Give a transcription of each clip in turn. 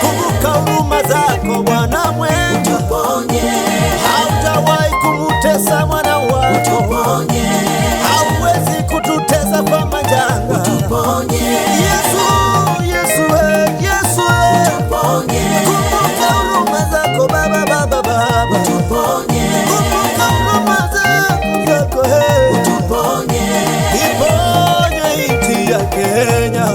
Kumbuka huruma zako Bwana mwema, hautawahi kumutesa mwana wako, hauwezi kututesa kwa majanga. Yesu, Yesu, Yesu, kumbuka huruma zako Baba, Baba, Baba, kumbuka huruma zako, iponye nchi ya Kenya.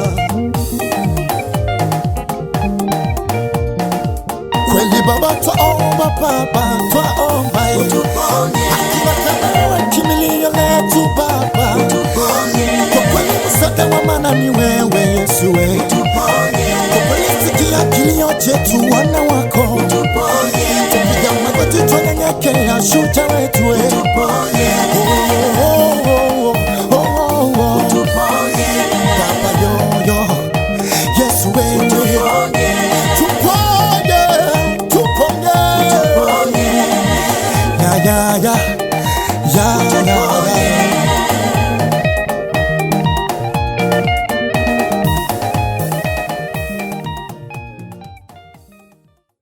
Kweli Baba twaomba, Baba twaomba, hakuna kama wewe, kimbilio letu Baba, kwa kweli msaada wa maana ni wewe Yesu, kwa kweli sikia kilio chetu wana wako, tupiga magoti tunyenyekea shujaa wetu, Baba yoyo Yesu wetu, ya